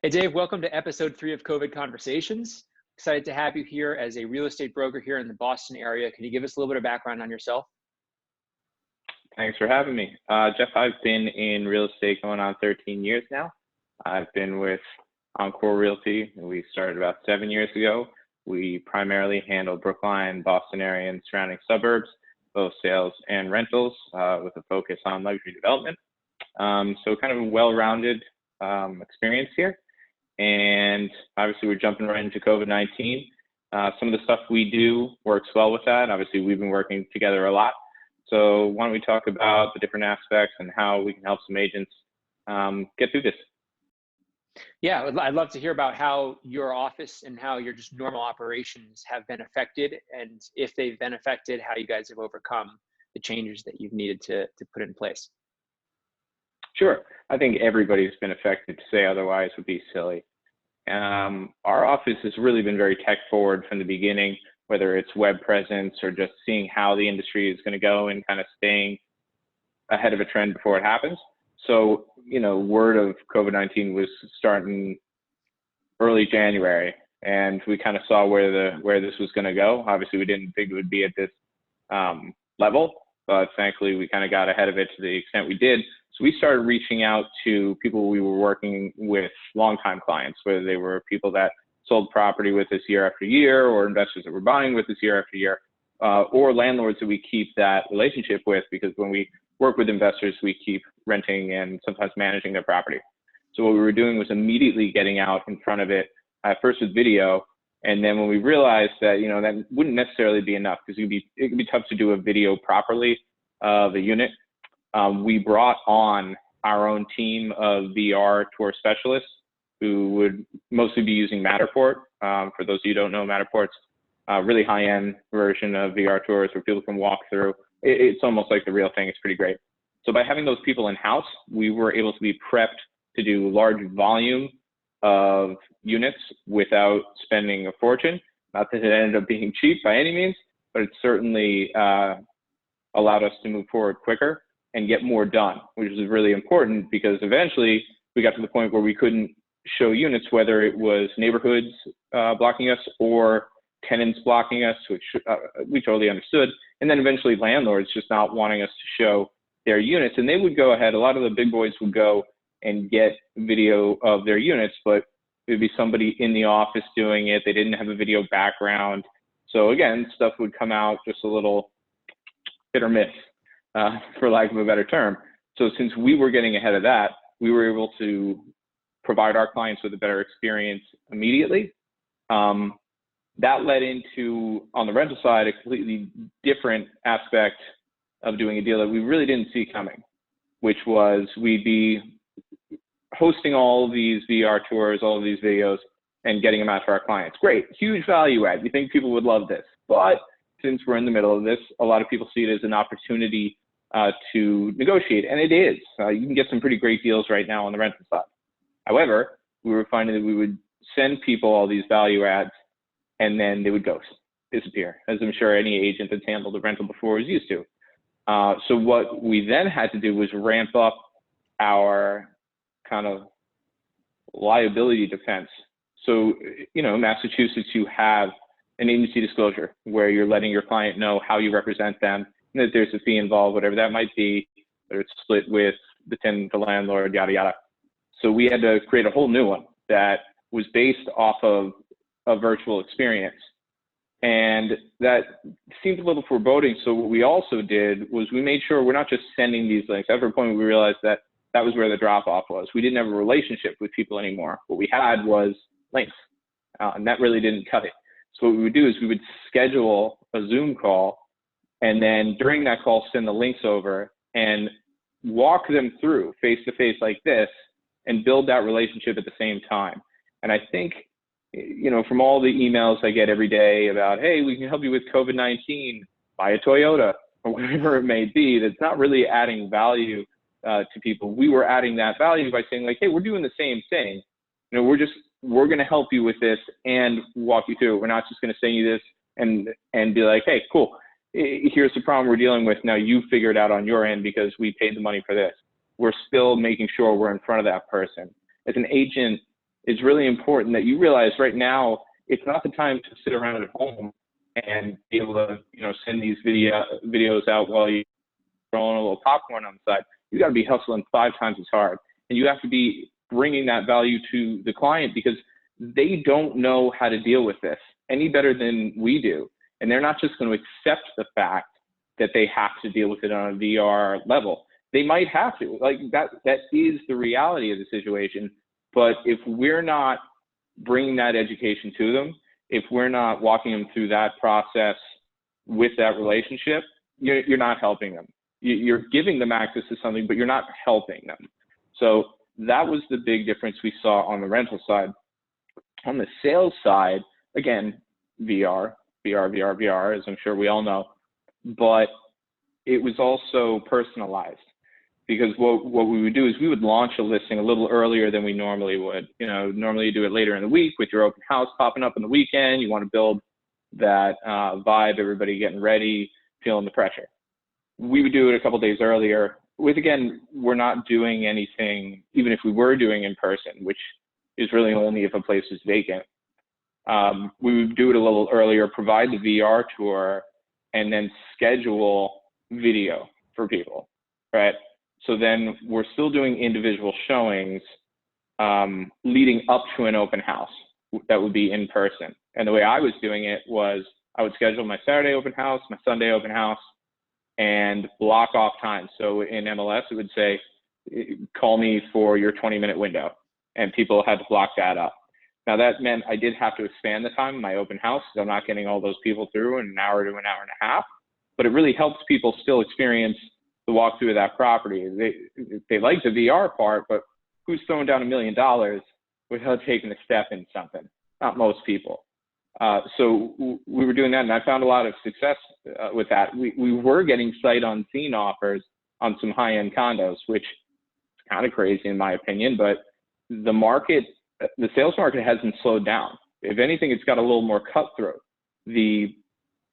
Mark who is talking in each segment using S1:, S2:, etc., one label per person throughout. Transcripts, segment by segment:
S1: Hey Dave, welcome to episode 3 of COVID Conversations. Excited to have you here as a real estate broker here in the Boston area. Can you give us a little bit of background on yourself?
S2: Thanks for having me. Jeff, I've been in real estate going on 13 years now. I've been with Encore Realty. We started about 7 years ago. We primarily handle Brookline, Boston area, and surrounding suburbs, both sales and rentals, with a focus on luxury development. So kind of a well-rounded experience here. And obviously we're jumping right into COVID-19. Some of the stuff we do works well with that. Obviously we've been working together a lot. So why don't we talk about the different aspects and how we can help some agents get through this?
S1: Yeah, I'd love to hear about how your office and how your just normal operations have been affected, and if they've been affected, how you guys have overcome the changes that you've needed to put in place.
S2: Sure. I think everybody's been affected. To say otherwise would be silly. Our office has really been very tech forward from the beginning, whether it's web presence or just seeing how the industry is going to go and kind of staying ahead of a trend before it happens. So, word of COVID-19 was starting early January, and we kind of saw where this was going to go. Obviously, we didn't think it would be at this level, but thankfully we kind of got ahead of it to the extent we did. So we started reaching out to people we were working with, longtime clients, whether they were people that sold property with us year after year, or investors that were buying with us year after year, or landlords that we keep that relationship with, because when we work with investors, we keep renting and sometimes managing their property. So what we were doing was immediately getting out in front of it, first with video, and then when we realized that that wouldn't necessarily be enough, because it could be tough to do a video properly of a unit. We brought on our own team of VR tour specialists who would mostly be using Matterport. For those of you who don't know, Matterport's a really high-end version of VR tours where people can walk through. It's almost like the real thing. It's pretty great. So by having those people in-house, we were able to be prepped to do large volume of units without spending a fortune. Not that it ended up being cheap by any means, but it certainly allowed us to move forward quicker and get more done, which is really important, because eventually we got to the point where we couldn't show units, whether it was neighborhoods blocking us or tenants blocking us, which we totally understood. And then eventually landlords just not wanting us to show their units. And they would go ahead, a lot of the big boys would go and get video of their units, but it would be somebody in the office doing it. They didn't have a video background. So again, stuff would come out just a little hit or miss, for lack of a better term. So since we were getting ahead of that, we were able to provide our clients with a better experience immediately. That led into, on the rental side, a completely different aspect of doing a deal that we really didn't see coming, which was we'd be hosting all of these VR tours, all of these videos, and getting them out to our clients. Great, huge value add. You think people would love this. But since we're in the middle of this, a lot of people see it as an opportunity to negotiate, and it is. You can get some pretty great deals right now on the rental side. However, we were finding that we would send people all these value adds, and then they would ghost, disappear, as I'm sure any agent that's handled a rental before is used to. So what we then had to do was ramp up our kind of liability defense. So, Massachusetts, you have an agency disclosure where you're letting your client know how you represent them, and that there's a fee involved, whatever that might be, whether it's split with the tenant, the landlord, yada, yada. So we had to create a whole new one that was based off of a virtual experience. And that seemed a little foreboding. So what we also did was we made sure we're not just sending these links. At a point, we realized that that was where the drop-off was. We didn't have a relationship with people anymore. What we had was links, and that really didn't cut it. So what we would do is we would schedule a Zoom call, and then during that call, send the links over and walk them through face-to-face like this and build that relationship at the same time. And I think, from all the emails I get every day about, hey, we can help you with COVID-19, buy a Toyota, or whatever it may be, that's not really adding value to people. We were adding that value by saying, like, hey, we're doing the same thing. We're going to help you with this and walk you through it. We're not just going to send you this and be like, hey, cool, here's the problem we're dealing with. Now you figure it out on your end because we paid the money for this. We're still making sure we're in front of that person. As an agent, it's really important that you realize right now, it's not the time to sit around at home and be able to, send these videos out while you're throwing a little popcorn on the side. You got to be hustling 5 times as hard, and you have to be bringing that value to the client because they don't know how to deal with this any better than we do. And they're not just going to accept the fact that they have to deal with it on a VR level. They might have to, like that is the reality of the situation. But if we're not bringing that education to them, if we're not walking them through that process with that relationship, you're not helping them. You're giving them access to something, but you're not helping them. So that was the big difference we saw on the rental side. On the sales side, again, VR, as I'm sure we all know, but it was also personalized. Because what we would do is we would launch a listing a little earlier than we normally would. Normally you do it later in the week with your open house popping up on the weekend. You want to build that vibe, everybody getting ready, feeling the pressure. We would do it a couple days earlier. Again, we're not doing anything, even if we were doing in person, which is really only if a place is vacant. We would do it a little earlier, provide the VR tour, and then schedule video for people, right? So then we're still doing individual showings leading up to an open house that would be in person. And the way I was doing it was I would schedule my Saturday open house, my Sunday open house, and block off time. So in MLS, it would say, call me for your 20-minute window. And people had to block that up. Now that meant I did have to expand the time in my open house because I'm not getting all those people through in an hour to an hour and a half. But it really helps people still experience the walkthrough of that property. They like the VR part, but who's throwing down $1 million without taking a step in something? Not most people. So we were doing that, and I found a lot of success with that. We were getting sight unseen offers on some high-end condos, which is kind of crazy in my opinion, but the sales market hasn't slowed down. If anything, it's got a little more cutthroat. The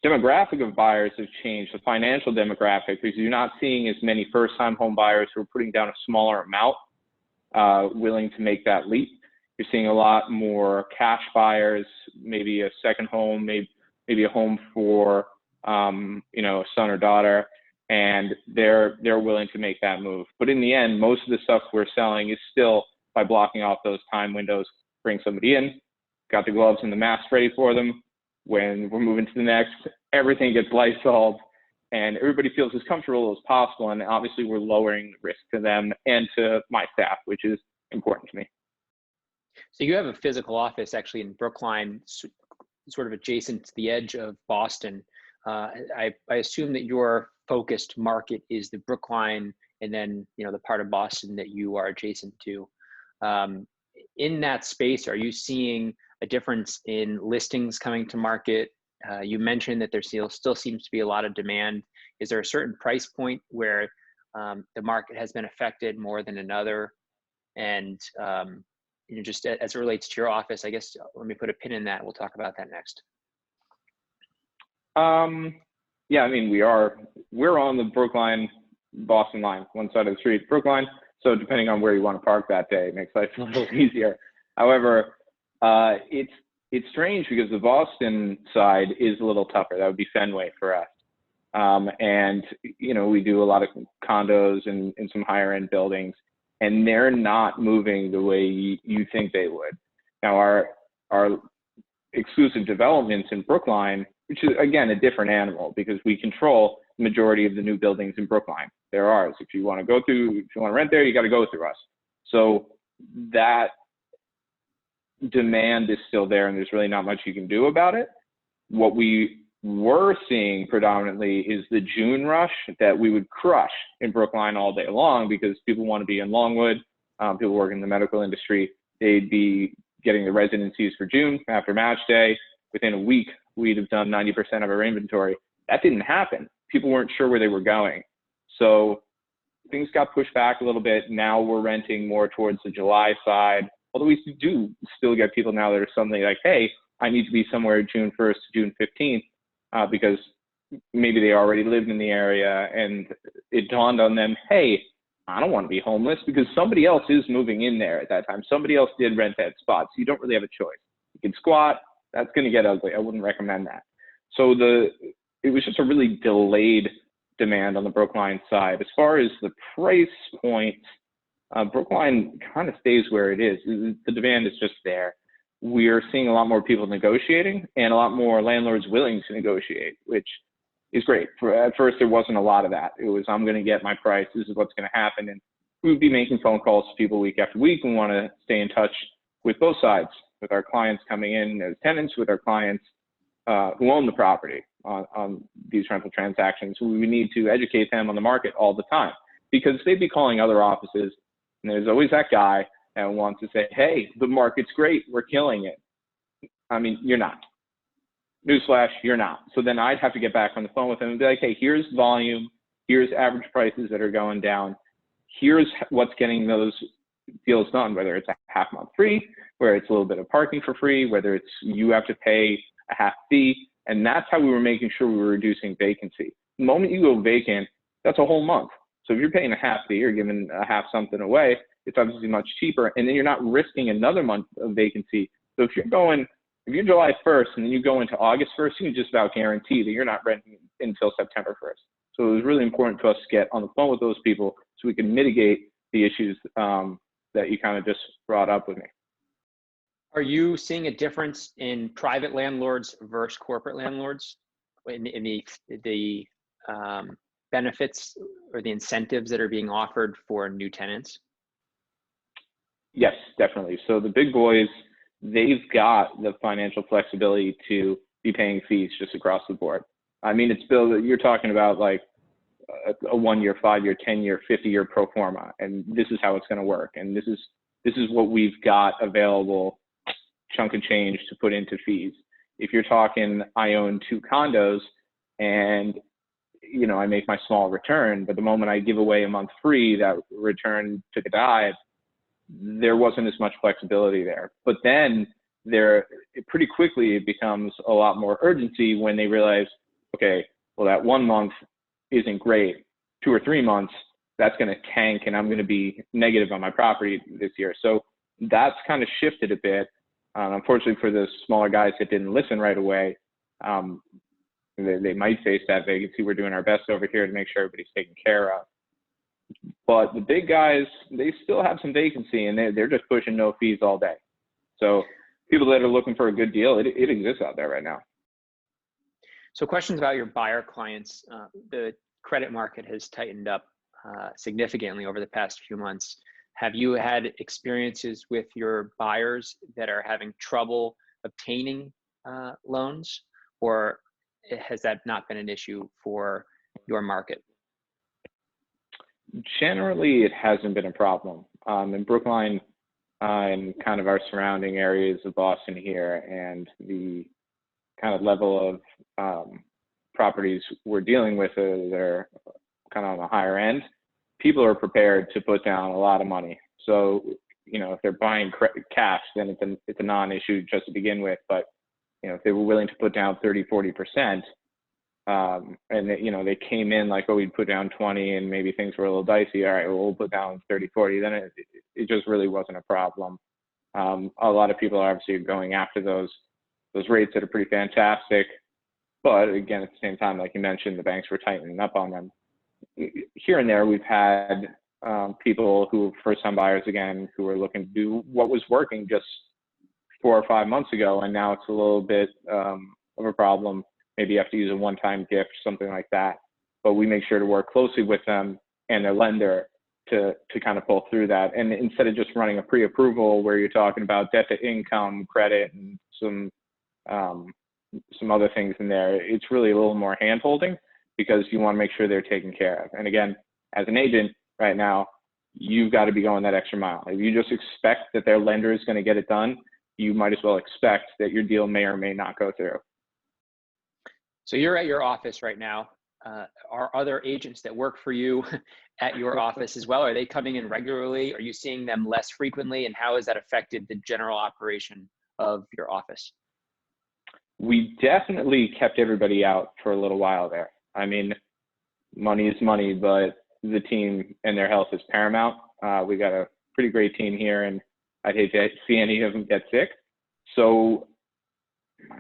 S2: demographic of buyers have changed, the financial demographic, because you're not seeing as many first-time home buyers who are putting down a smaller amount, willing to make that leap. You're seeing a lot more cash buyers, maybe a second home, maybe a home for a son or daughter, and they're willing to make that move. But in the end, most of the stuff we're selling is still by blocking off those time windows, bring somebody in, got the gloves and the mask ready for them. When we're moving to the next, everything gets Lysoled and everybody feels as comfortable as possible. And obviously we're lowering the risk to them and to my staff, which is important to me.
S1: So you have a physical office actually in Brookline, sort of adjacent to the edge of Boston. I assume that your focused market is the Brookline and then, the part of Boston that you are adjacent to. In that space, are you seeing a difference in listings coming to market? You mentioned that there still seems to be a lot of demand. Is there a certain price point where the market has been affected more than another? And just as it relates to your office, I guess, let me put a pin in that. We'll talk about that next.
S2: Yeah, I mean, we're on the Brookline-Boston line, one side of the street, Brookline. So depending on where you want to park that day, it makes life a little easier. However, it's strange because the Boston side is a little tougher. That would be Fenway for us. And, we do a lot of condos and some higher end buildings, and they're not moving the way you think they would. Now, our exclusive developments in Brookline, which is, again, a different animal because we control the majority of the new buildings in Brookline. They're ours. If you want to rent there, you got to go through us. So that demand is still there and there's really not much you can do about it. What we were seeing predominantly is the June rush that we would crush in Brookline all day long because people want to be in Longwood, people work in the medical industry. They'd be getting the residencies for June after match day. Within a week, we'd have done 90% of our inventory. That didn't happen. People weren't sure where they were going. So things got pushed back a little bit. Now we're renting more towards the July side. Although we do still get people now that are suddenly like, hey, I need to be somewhere June 1st to June 15th because maybe they already lived in the area and it dawned on them, hey, I don't want to be homeless because somebody else is moving in there at that time. Somebody else did rent that spot. So you don't really have a choice. You can squat. That's going to get ugly. I wouldn't recommend that. So it was just a really delayed demand on the Brookline side. As far as the price point, Brookline kind of stays where it is. The demand is just there. We're seeing a lot more people negotiating and a lot more landlords willing to negotiate, which is great. At first, there wasn't a lot of that. It was, I'm going to get my price. This is what's going to happen. And we would be making phone calls to people week after week and want to stay in touch with both sides, with our clients coming in as tenants, with our clients who own the property on these rental transactions. We need to educate them on the market all the time because they'd be calling other offices, and there's always that guy that wants to say, hey, the market's great, we're killing it. I mean, you're not. Newsflash, you're not. So then I'd have to get back on the phone with them and be like, hey, here's volume, here's average prices that are going down, here's what's getting those deals done, whether it's a half month free, where it's a little bit of parking for free, whether it's you have to pay a half fee. And that's how we were making sure we were reducing vacancy. The moment you go vacant, that's a whole month. So if you're paying a half fee, you're giving a half something away, it's obviously much cheaper. And then you're not risking another month of vacancy. So if you're July 1st and then you go into August 1st, you can just about guarantee that you're not renting until September 1st. So it was really important to us to get on the phone with those people so we can mitigate the issues that you kind of just brought up with me.
S1: Are you seeing a difference in private landlords versus corporate landlords in the benefits or the incentives that are being offered for new tenants?
S2: Yes, definitely. So the big boys, they've got the financial flexibility to be paying fees just across the board. I mean, it's Bill, you're talking about like a 1 year, 5 year, 10 year, 50 year pro forma, and this is how it's going to work. And this is what we've got available, chunk of change to put into fees. If you're talking, I own 2 condos and, you know, I make my small return, but the moment I give away a month free, that return took a dive, there wasn't as much flexibility there. But then pretty quickly it becomes a lot more urgency when they realize, okay, well, that 1 month isn't great. 2 or 3 months, that's going to tank and I'm going to be negative on my property this year. So that's kind of shifted a bit. Unfortunately for the smaller guys that didn't listen right away, they might face that vacancy. We're doing our best over here to make sure everybody's taken care of. But the big guys, they still have some vacancy and they're just pushing no fees all day. So people that are looking for a good deal, it exists out there right now.
S1: So questions about your buyer clients. The credit market has tightened up significantly over the past few months. Have you had experiences with your buyers that are having trouble obtaining loans, or has that not been an issue for your market?
S2: Generally, it hasn't been a problem. In Brookline and kind of our surrounding areas of Boston here and the kind of level of properties we're dealing with that are kind of on the higher end, people are prepared to put down a lot of money. So, you know, if they're buying cash, then it's a non-issue just to begin with. But, you know, if they were willing to put down 30, 40%, and they, you know, they came in like, oh, we'd put down 20 and maybe things were a little dicey. All right, well, we'll put down 30, 40. Then it just really wasn't a problem. A lot of people are obviously going after those rates that are pretty fantastic. But again, at the same time, like you mentioned, the banks were tightening up on them. Here and there, we've had people who are first-time buyers again, who are looking to do what was working just 4 or 5 months ago, and now it's a little bit of a problem. Maybe you have to use a one-time gift, something like that. But we make sure to work closely with them and their lender to kind of pull through that. And instead of just running a pre-approval where you're talking about debt to income, credit, and some other things in there, it's really a little more hand-holding because you want to make sure they're taken care of. And again, as an agent right now, you've got to be going that extra mile. If you just expect that their lender is going to get it done, you might as well expect that your deal may or may not go through.
S1: So you're at your office right now. Are other agents that work for you at your office as well? Are they coming in regularly? Are you seeing them less frequently? And how has that affected the general operation of your office?
S2: We definitely kept everybody out for a little while there. I mean, money is money, but the team and their health is paramount. We got a pretty great team here, and I'd hate to see any of them get sick. So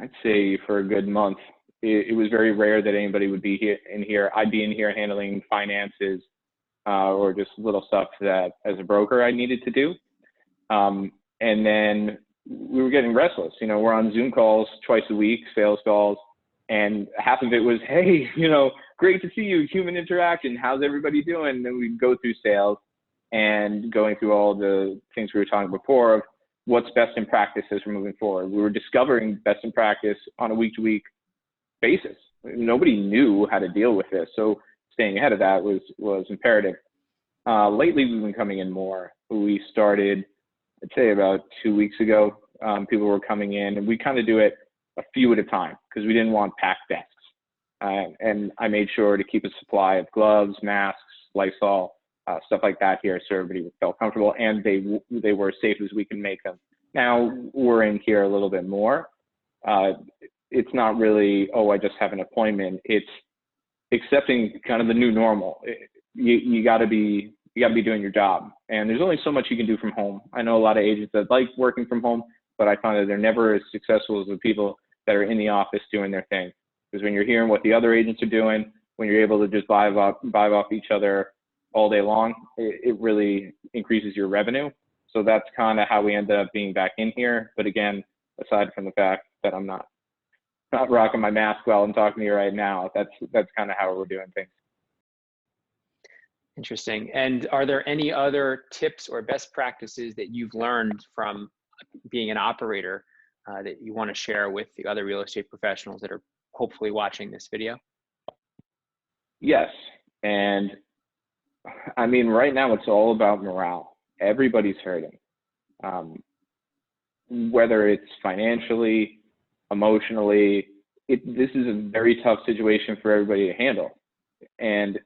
S2: I'd say for a good month, it was very rare that anybody would be here. I'd be in here handling finances or just little stuff that as a broker I needed to do. And then we were getting restless. You know, we're on Zoom calls twice a week, sales calls, and half of it was, hey, you know, great to see you, human interaction. How's everybody doing? And then we'd go through sales and going through all the things we were talking before of what's best in practice as we're moving forward. We were discovering best in practice on a week-to-week basis. Nobody knew how to deal with this, so staying ahead of that was imperative. Lately, we've been coming in more. We started, I'd say about 2 weeks ago, people were coming in, and we kind of do it a few at a time because we didn't want packed desks. And I made sure to keep a supply of gloves, masks, Lysol, stuff like that here so everybody felt comfortable, and they were as safe as we can make them. Now we're in here a little bit more. It's not really, oh, I just have an appointment. It's accepting kind of the new normal. You got to be doing your job, and there's only so much you can do from home. I know a lot of agents that like working from home, but I find that they're never as successful as the people that are in the office doing their thing. Because when you're hearing what the other agents are doing, when you're able to just vibe off each other all day long, it really increases your revenue. So that's kind of how we ended up being back in here. But again, aside from the fact that I'm not rocking my mask while I'm talking to you right now, that's kind of how we're doing things.
S1: Interesting. And are there any other tips or best practices that you've learned from being an operator that you want to share with the other real estate professionals that are hopefully watching this video?
S2: Yes. And I mean, right now it's all about morale. Everybody's hurting. Whether it's financially, emotionally, this is a very tough situation for everybody to handle. And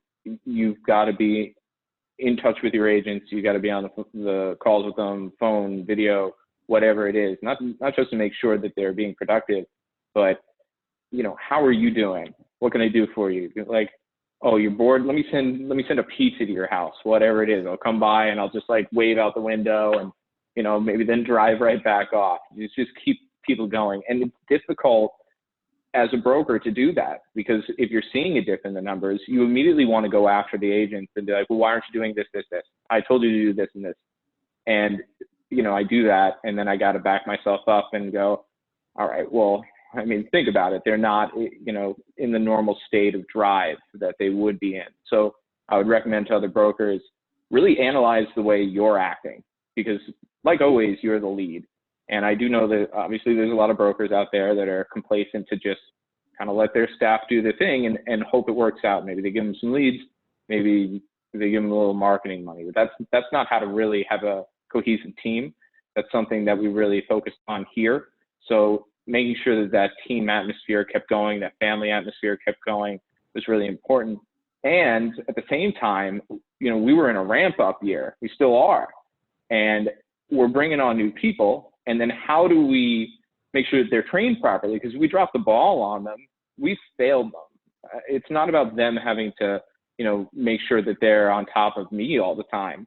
S2: you've got to be in touch with your agents. You got to be on the calls with them, phone, video, whatever it is. Not just to make sure that they're being productive, but you know, how are you doing? What can I do for you? Like, oh, you're bored? Let me send a pizza to your house, whatever it is. I'll come by and I'll just like wave out the window and, you know, maybe then drive right back off. Just keep people going. And it's difficult as a broker to do that, because if you're seeing a dip in the numbers, you immediately want to go after the agents and be like, well, why aren't you doing this, this, this? I told you to do this and this. And, you know, I do that, and then I got to back myself up and go, all right, well, I mean, think about it. They're not, you know, in the normal state of drive that they would be in. So I would recommend to other brokers, really analyze the way you're acting, because like always, you're the lead. And I do know that obviously there's a lot of brokers out there that are complacent to just kind of let their staff do their thing and hope it works out. Maybe they give them some leads, maybe they give them a little marketing money, but that's not how to really have a cohesive team. That's something that we really focused on here. So making sure that team atmosphere kept going, that family atmosphere kept going was really important. And at the same time, you know, we were in a ramp up year. We still are. And we're bringing on new people. And then how do we make sure that they're trained properly? Because we dropped the ball on them. We failed them. It's not about them having to, you know, make sure that they're on top of me all the time,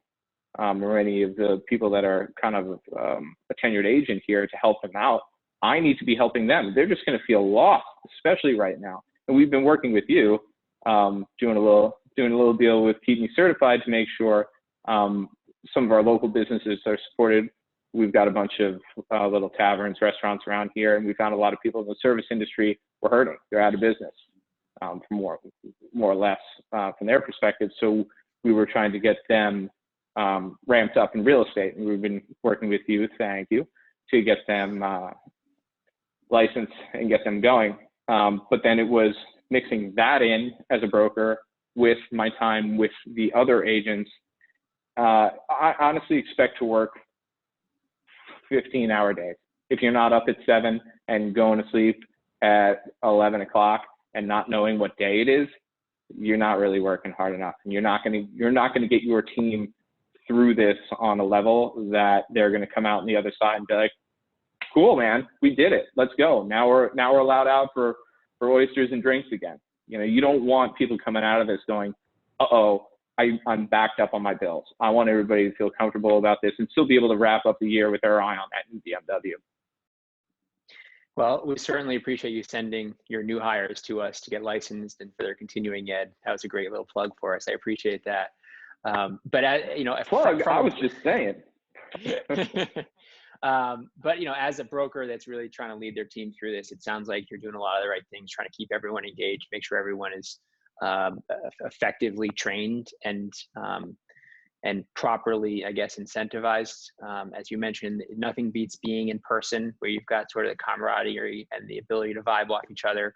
S2: or any of the people that are kind of a tenured agent here to help them out. I need to be helping them. They're just going to feel lost, especially right now. And we've been working with you, doing a little deal with Keep Me Certified to make sure some of our local businesses are supported. We've got a bunch of little taverns, restaurants around here, and we found a lot of people in the service industry were hurting. They're out of business, more or less from their perspective. So we were trying to get them ramped up in real estate, and we've been working with you, thank you, to get them licensed and get them going. But then it was mixing that in as a broker with my time with the other agents. I honestly expect to work 15-hour days. If you're not up at 7 and going to sleep at 11 o'clock and not knowing what day it is, you're not really working hard enough, and you're not going to get your team through this on a level that they're going to come out on the other side and be like, cool, man, we did it. Let's go. Now we're allowed out for oysters and drinks again. You know, you don't want people coming out of this going, uh-oh, I'm backed up on my bills. I want everybody to feel comfortable about this and still be able to wrap up the year with their eye on that new BMW.
S1: Well, we certainly appreciate you sending your new hires to us to get licensed and for their continuing ed. That was a great little plug for us. I appreciate that. But you know,
S2: Plug, I was just saying.
S1: But you know, as a broker that's really trying to lead their team through this, it sounds like you're doing a lot of the right things, trying to keep everyone engaged, make sure everyone is effectively trained and properly, I guess, incentivized. As you mentioned, nothing beats being in person where you've got sort of the camaraderie and the ability to vibe off each other.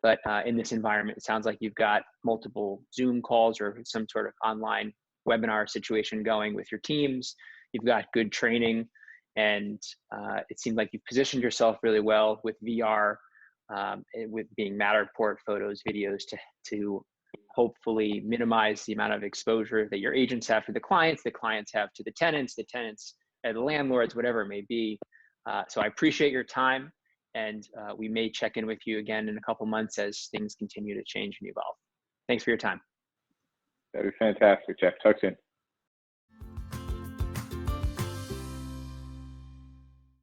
S1: But in this environment, it sounds like you've got multiple Zoom calls or some sort of online webinar situation going with your teams. You've got good training, and it seems like you've positioned yourself really well with VR, with being Matterport photos, videos to hopefully minimize the amount of exposure that your agents have to the clients have to the tenants and the landlords, whatever it may be. So I appreciate your time, and we may check in with you again in a couple months as things continue to change and evolve. Thanks for your time.
S2: That'd be fantastic, Jeff. Talk soon.